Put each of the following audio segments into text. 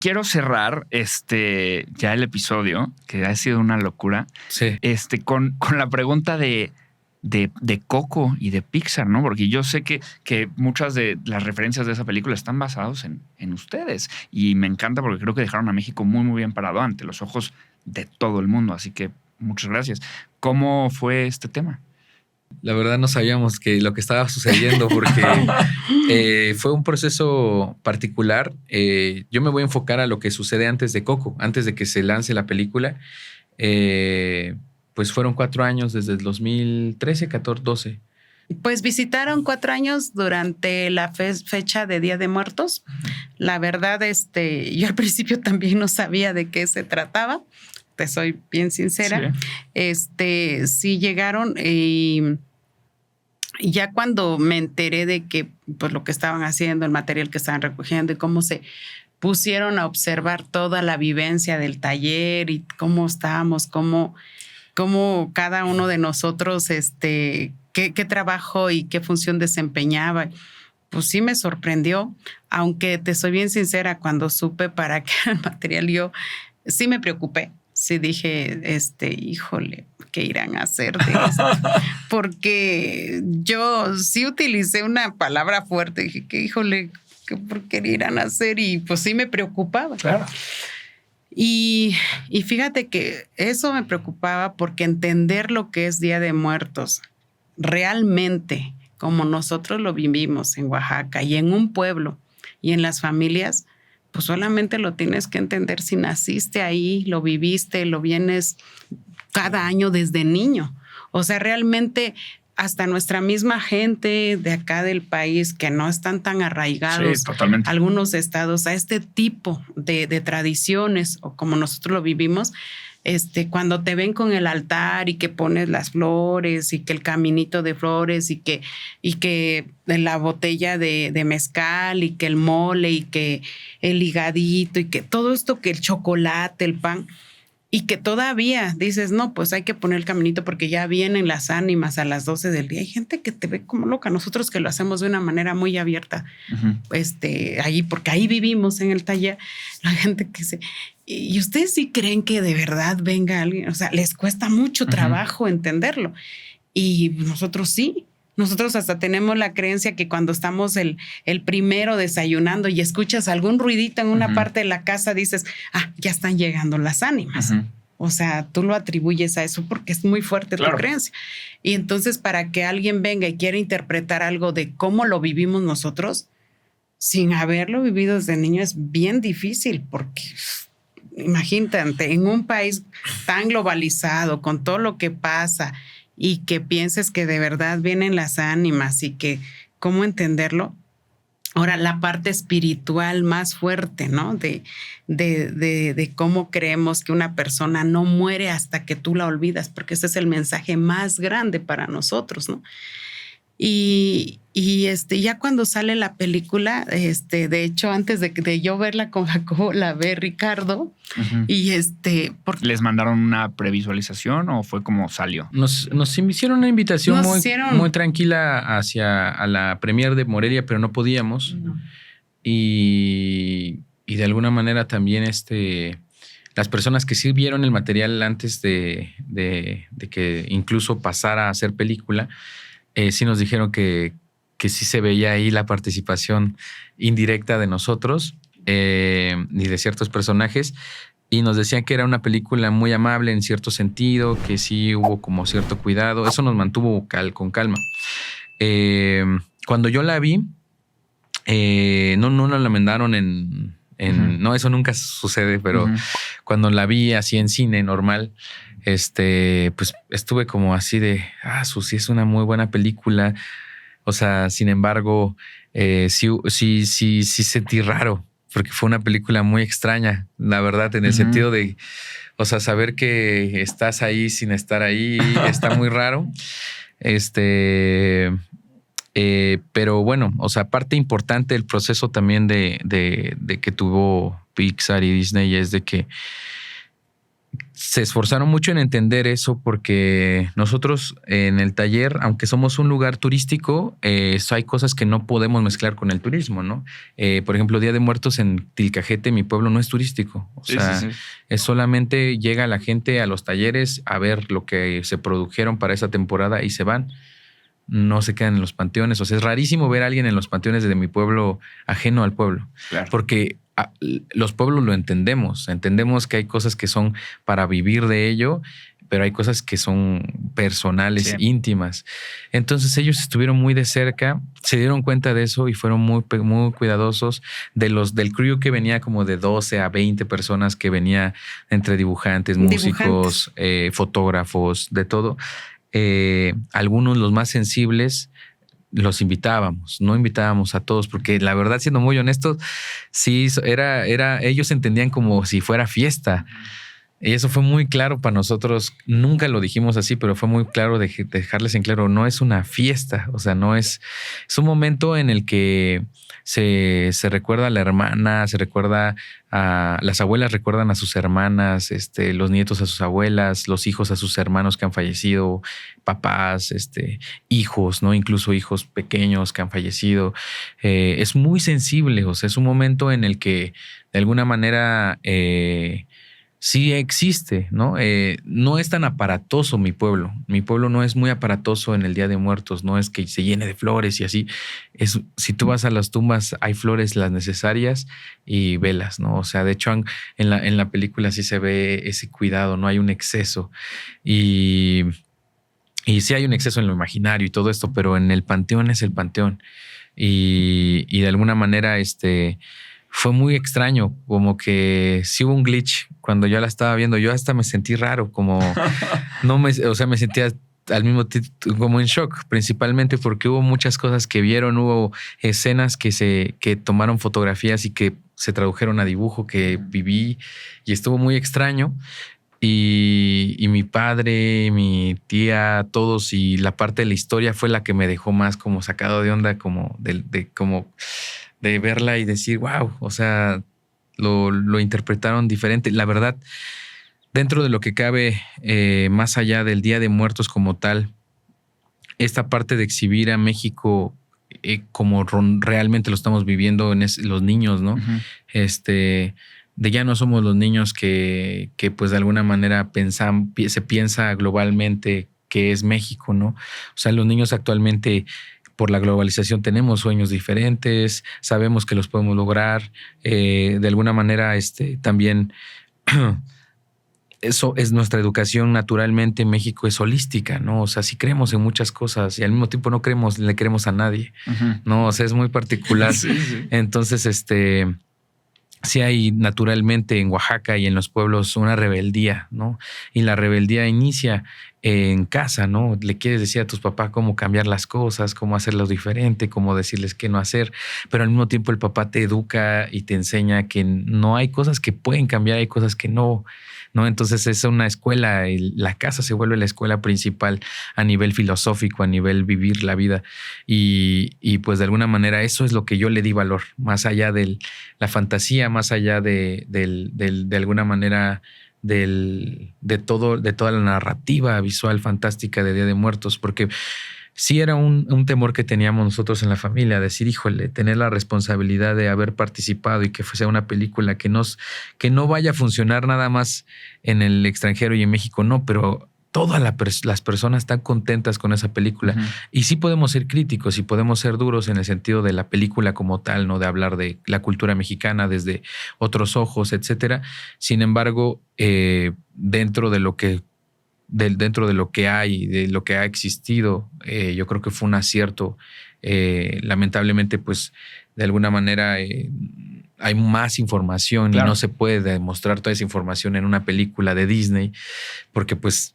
quiero cerrar ya el episodio, que ha sido una locura, sí. Con la pregunta de Coco y de Pixar, ¿no? Porque yo sé que muchas de las referencias de esa película están basadas en ustedes. Y me encanta porque creo que dejaron a México muy, muy bien parado ante los ojos de todo el mundo. Así que muchas gracias. ¿Cómo fue este tema? La verdad no sabíamos lo que estaba sucediendo porque fue un proceso particular. Yo me voy a enfocar a lo que sucede antes de Coco, antes de que se lance la película. Pues fueron 4 años desde el 2013, 14, 12. Pues visitaron 4 años durante la fecha de Día de Muertos. La verdad, yo al principio también no sabía de qué se trataba. Te soy bien sincera. Sí, sí llegaron y ya cuando me enteré de que pues lo que estaban haciendo, el material que estaban recogiendo y cómo se pusieron a observar toda la vivencia del taller y cómo estábamos, cómo cada uno de nosotros, qué trabajo y qué función desempeñaba, pues sí me sorprendió. Aunque te soy bien sincera, cuando supe para qué era el material, yo sí me preocupé. Sí dije, híjole, ¿qué irán a hacer de esto? Porque yo sí utilicé una palabra fuerte. Dije que, híjole, ¿por qué irán a hacer? Y pues sí me preocupaba. Claro. Y fíjate que eso me preocupaba porque entender lo que es Día de Muertos realmente, como nosotros lo vivimos en Oaxaca y en un pueblo y en las familias, pues solamente lo tienes que entender si naciste ahí, lo viviste, lo vienes cada año desde niño. O sea, realmente hasta nuestra misma gente de acá del país que no están tan arraigados, sí, totalmente, algunos estados, a este tipo de tradiciones o como nosotros lo vivimos, cuando te ven con el altar y que pones las flores y que el caminito de flores y que la botella de mezcal y que el mole y que el higadito y que todo esto, que el chocolate, el pan, y que todavía dices, no, pues hay que poner el caminito porque ya vienen las ánimas a las 12 del día. Hay gente que te ve como loca. Nosotros que lo hacemos de una manera muy abierta, ahí, porque ahí vivimos en el taller, la gente que se... ¿Y ustedes sí creen que de verdad venga alguien? O sea, les cuesta mucho trabajo entenderlo. Y nosotros sí. Nosotros hasta tenemos la creencia que cuando estamos el primero desayunando y escuchas algún ruidito en una parte de la casa, dices, ya están llegando las ánimas. O sea, tú lo atribuyes a eso porque es muy fuerte tu creencia. Y entonces para que alguien venga y quiera interpretar algo de cómo lo vivimos nosotros, sin haberlo vivido desde niño, es bien difícil porque... Imagínate, en un país tan globalizado, con todo lo que pasa y que pienses que de verdad vienen las ánimas y que cómo entenderlo. Ahora, la parte espiritual más fuerte, ¿no? De cómo creemos que una persona no muere hasta que tú la olvidas, porque ese es el mensaje más grande para nosotros, ¿no? Y ya cuando sale la película, de hecho, antes de yo verla con Jacobo, la ve Ricardo. Y porque ¿les mandaron una previsualización o fue como salió? Nos hicieron una invitación muy tranquila a la premier de Morelia, pero no podíamos. No. Y de alguna manera también las personas que sí vieron el material antes de que incluso pasara a ser película, sí nos dijeron que sí se veía ahí la participación indirecta de nosotros y de ciertos personajes, y nos decían que era una película muy amable en cierto sentido, que sí hubo como cierto cuidado. Eso nos mantuvo con calma. Cuando yo la vi, no la mandaron no, eso nunca sucede, pero cuando la vi así en cine normal, pues estuve como así de, sí es una muy buena película. O sea, sin embargo, sí sentí raro, porque fue una película muy extraña, la verdad, en el sentido de, o sea, saber que estás ahí sin estar ahí está muy raro. Pero bueno, o sea, parte importante del proceso también de que tuvo Pixar y Disney es de que, se esforzaron mucho en entender eso porque nosotros en el taller, aunque somos un lugar turístico, hay cosas que no podemos mezclar con el turismo, ¿no? Por ejemplo, Día de Muertos en Tilcajete, mi pueblo, no es turístico. O sea, es solamente llega la gente a los talleres a ver lo que se produjeron para esa temporada y se van. No se quedan en los panteones. O sea, es rarísimo ver a alguien en los panteones de mi pueblo ajeno al pueblo. Claro. Porque los pueblos lo entendemos. Entendemos que hay cosas que son para vivir de ello, pero hay cosas que son personales, íntimas. Entonces ellos estuvieron muy de cerca, se dieron cuenta de eso y fueron muy, muy cuidadosos del crew que venía como de 12 a 20 personas, que venía entre dibujantes, músicos, fotógrafos, de todo. Algunos, los más sensibles, los invitábamos, no invitábamos a todos, porque la verdad, siendo muy honestos, sí, ellos entendían como si fuera fiesta. Y eso fue muy claro para nosotros. Nunca lo dijimos así, pero fue muy claro de dejarles en claro, no es una fiesta. O sea, no es un momento en el que se recuerda a la hermana, se recuerda a las abuelas, recuerdan a sus hermanas, los nietos a sus abuelas, los hijos a sus hermanos que han fallecido, papás, hijos, ¿no? Incluso hijos pequeños que han fallecido. Es muy sensible. O sea, es un momento en el que de alguna manera sí existe, ¿no? No es tan aparatoso mi pueblo. Mi pueblo no es muy aparatoso en el Día de Muertos. No es que se llene de flores y así. Si tú vas a las tumbas, hay flores las necesarias y velas, ¿no? O sea, de hecho, en la película sí se ve ese cuidado, no hay un exceso. Y sí hay un exceso en lo imaginario y todo esto, pero en el panteón es el panteón. Y de alguna manera, fue muy extraño, como que sí hubo un glitch cuando yo la estaba viendo. Yo hasta me sentí raro, como me sentía al mismo tiempo como en shock, principalmente porque hubo muchas cosas que vieron, hubo escenas que tomaron fotografías y que se tradujeron a dibujo, que viví, y estuvo muy extraño. Y mi padre, mi tía, todos, y la parte de la historia fue la que me dejó más como sacado de onda, como de verla y decir, wow, o sea, lo interpretaron diferente. La verdad, dentro de lo que cabe, más allá del Día de Muertos como tal, esta parte de exhibir a México como realmente lo estamos viviendo en los niños, ¿no? Uh-huh. De ya no somos los niños que pues de alguna manera se piensa globalmente que es México, ¿no? O sea, los niños actualmente, por la globalización, tenemos sueños diferentes, sabemos que los podemos lograr. De alguna manera, también eso es nuestra educación. Naturalmente, México es holística, ¿no? O sea, sí creemos en muchas cosas y al mismo tiempo no le creemos a nadie, uh-huh. ¿no? O sea, es muy particular. Sí. Entonces, sí hay naturalmente en Oaxaca y en los pueblos una rebeldía, ¿no? Y la rebeldía inicia en casa, ¿no? Le quieres decir a tus papás cómo cambiar las cosas, cómo hacerlo diferente, cómo decirles qué no hacer, pero al mismo tiempo el papá te educa y te enseña que no hay cosas que pueden cambiar, hay cosas que no, ¿no? Entonces es una escuela, la casa se vuelve la escuela principal a nivel filosófico, a nivel vivir la vida, y pues de alguna manera eso es lo que yo le di valor, más allá de la fantasía, más allá de alguna manera de toda la narrativa visual fantástica de Día de Muertos, porque sí era un temor que teníamos nosotros en la familia, decir, híjole, tener la responsabilidad de haber participado y que fuese una película que no vaya a funcionar nada más en el extranjero y en México, no, pero todas las personas están contentas con esa película. Uh-huh. Y sí podemos ser críticos y podemos ser duros en el sentido de la película como tal, ¿no? De hablar de la cultura mexicana desde otros ojos, etcétera. Sin embargo, dentro de lo que hay, de lo que ha existido, yo creo que fue un acierto. Lamentablemente, pues, de alguna manera hay más información, claro, y no se puede demostrar toda esa información en una película de Disney, porque pues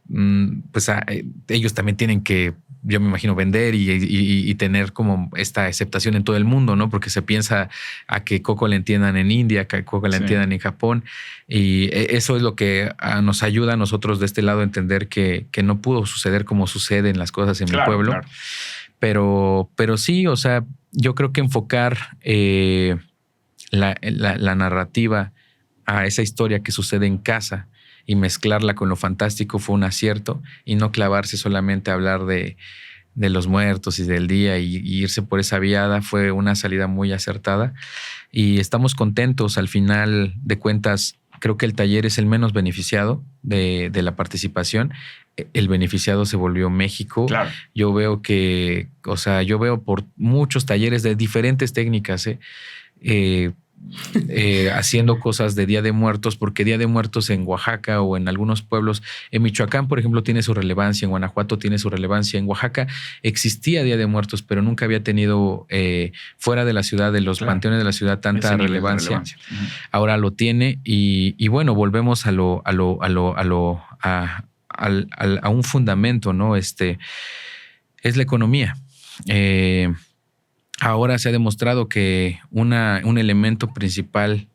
ellos también tienen que, yo me imagino, vender y tener como esta aceptación en todo el mundo, ¿no? Porque se piensa a que Coco le entiendan en India, que Coco le entiendan en Japón, y eso es lo que nos ayuda a nosotros de este lado a entender que no pudo suceder como suceden las cosas en mi pueblo. Claro. Pero sí, o sea, yo creo que enfocar la narrativa a esa historia que sucede en casa y mezclarla con lo fantástico fue un acierto, y no clavarse solamente a hablar de los muertos y del día y irse por esa viada fue una salida muy acertada, y estamos contentos. Al final de cuentas, creo que el taller es el menos beneficiado de la participación. El beneficiado se volvió México. Claro. Yo veo yo veo por muchos talleres de diferentes técnicas, haciendo cosas de Día de Muertos, porque Día de Muertos en Oaxaca o en algunos pueblos, en Michoacán, por ejemplo, tiene su relevancia, en Guanajuato tiene su relevancia, en Oaxaca existía Día de Muertos, pero nunca había tenido fuera de la ciudad, de los panteones de la ciudad, tanta relevancia. Uh-huh. Ahora lo tiene, y bueno, volvemos a un fundamento, ¿no? Es la economía. Ahora se ha demostrado que un elemento principal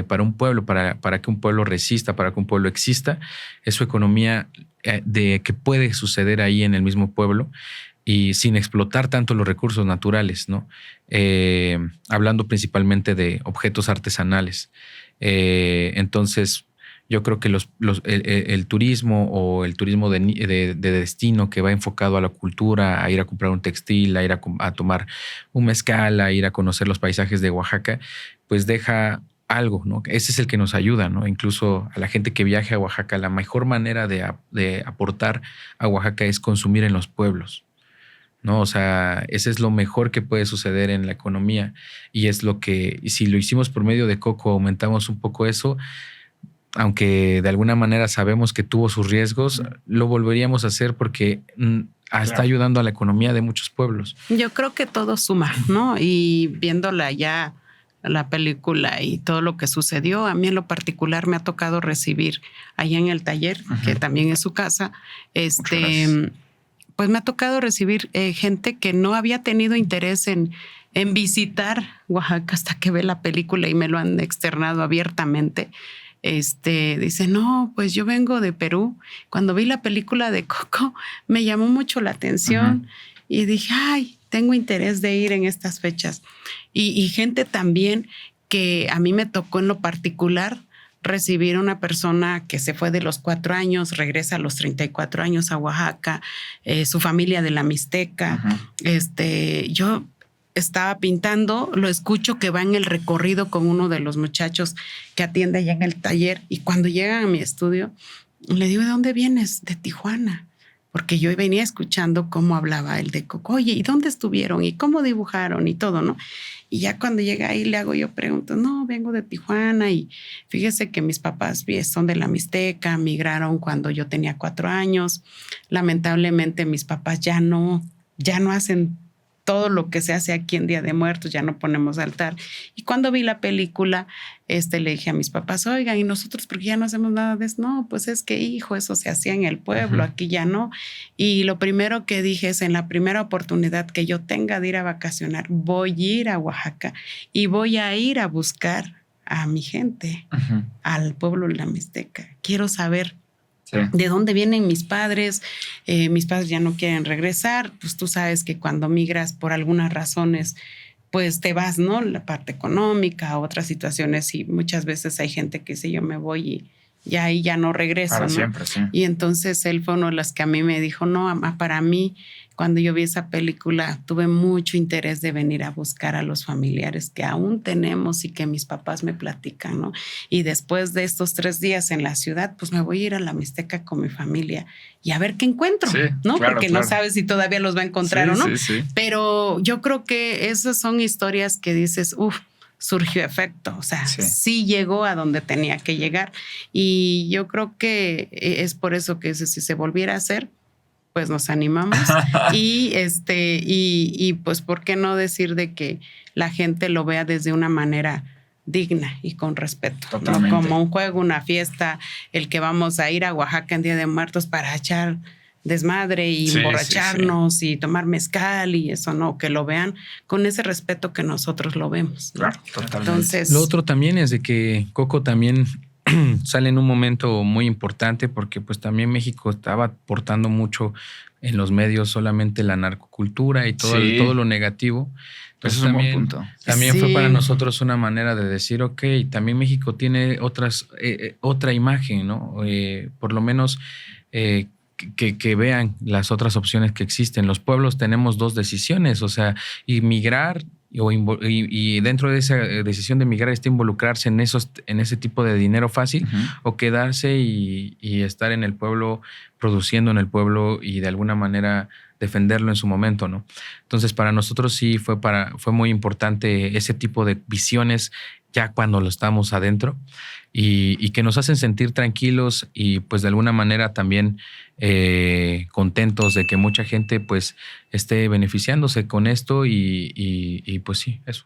para un pueblo, para que un pueblo resista, para que un pueblo exista, es su economía, de que puede suceder ahí en el mismo pueblo y sin explotar tanto los recursos naturales, ¿no? Hablando principalmente de objetos artesanales. Entonces, yo creo que el turismo, o el turismo de destino, que va enfocado a la cultura, a ir a comprar un textil, a ir a tomar un mezcal, a ir a conocer los paisajes de Oaxaca, pues deja algo, ¿no? Ese es el que nos ayuda, ¿no? Incluso a la gente que viaje a Oaxaca, la mejor manera de aportar a Oaxaca es consumir en los pueblos, ¿no? O sea, ese es lo mejor que puede suceder en la economía, y es lo que, si lo hicimos por medio de Coco, aumentamos un poco eso. Aunque de alguna manera sabemos que tuvo sus riesgos, lo volveríamos a hacer porque está ayudando a la economía de muchos pueblos. Yo creo que todo suma, ¿no? Y viéndola ya, la película y todo lo que sucedió, a mí en lo particular me ha tocado recibir allá en el taller, uh-huh, que también es su casa, pues me ha tocado recibir gente que no había tenido interés en visitar Oaxaca hasta que ve la película, y me lo han externado abiertamente. Dice, no, pues yo vengo de Perú. Cuando vi la película de Coco, me llamó mucho la atención, uh-huh, y dije, ay, tengo interés de ir en estas fechas. Y gente también que a mí me tocó en lo particular recibir una persona que se fue de los 4 años, regresa a los 34 años a Oaxaca, su familia de la Mixteca. Uh-huh. Yo estaba pintando, lo escucho que va en el recorrido con uno de los muchachos que atiende allá en el taller, y cuando llegan a mi estudio le digo, ¿de dónde vienes? De Tijuana, porque yo venía escuchando cómo hablaba el de Coco. Oye, ¿y dónde estuvieron? ¿Y cómo dibujaron? Y todo, ¿no? Y ya cuando llega ahí pregunto, no, vengo de Tijuana, y fíjese que mis papás son de la Mixteca, migraron cuando yo tenía 4 años. Lamentablemente mis papás ya no hacen todo lo que se hace aquí en Día de Muertos, ya no ponemos altar. Y cuando vi la película, le dije a mis papás, oigan, ¿y nosotros por qué ya no hacemos nada de eso? No, pues es que, hijo, eso se hacía en el pueblo, uh-huh, aquí ya no. Y lo primero que dije es, en la primera oportunidad que yo tenga de ir a vacacionar, voy a ir a Oaxaca y voy a ir a buscar a mi gente, uh-huh, al pueblo de la Mixteca. Quiero saber de dónde vienen mis padres. Mis padres ya no quieren regresar. Pues tú sabes que cuando migras por algunas razones, pues te vas, ¿no? La parte económica, otras situaciones, y muchas veces hay gente que dice, yo me voy y ahí ya no regreso, para ¿no? Siempre, sí. Y entonces él fue uno de los que a mí me dijo, no, mamá, para mí, cuando yo vi esa película, tuve mucho interés de venir a buscar a los familiares que aún tenemos y que mis papás me platican, ¿no? Y después de estos 3 días en la ciudad, pues me voy a ir a la Mixteca con mi familia y a ver qué encuentro, sí, ¿no? Claro, porque no sabes si todavía los va a encontrar, sí, o no. Sí. Pero yo creo que esas son historias que dices, surgió efecto, o sea, sí llegó a donde tenía que llegar. Y yo creo que es por eso que si se volviera a hacer, pues nos animamos. y pues, ¿por qué no decir de que la gente lo vea desde una manera digna y con respeto? ¿No? Como un juego, una fiesta, el que vamos a ir a Oaxaca en Día de Muertos para echar desmadre y emborracharnos y tomar mezcal y eso, ¿no? Que lo vean con ese respeto que nosotros lo vemos, ¿no? Claro, totalmente. Entonces, lo otro también es de que Coco también sale en un momento muy importante porque pues también México estaba aportando mucho en los medios solamente la narcocultura y todo lo negativo. Entonces eso es un buen punto. También fue para nosotros una manera de decir, ok, también México tiene otra imagen, ¿no? Por lo menos que vean las otras opciones que existen. Los pueblos tenemos dos decisiones, o sea, inmigrar y dentro de esa decisión de migrar está involucrarse en ese tipo de dinero fácil, o quedarse y estar en el pueblo, produciendo en el pueblo y de alguna manera defenderlo en su momento, ¿no? Entonces, para nosotros sí fue muy importante ese tipo de visiones ya cuando lo estamos adentro y que nos hacen sentir tranquilos y pues de alguna manera también contentos de que mucha gente pues esté beneficiándose con esto y pues sí, eso.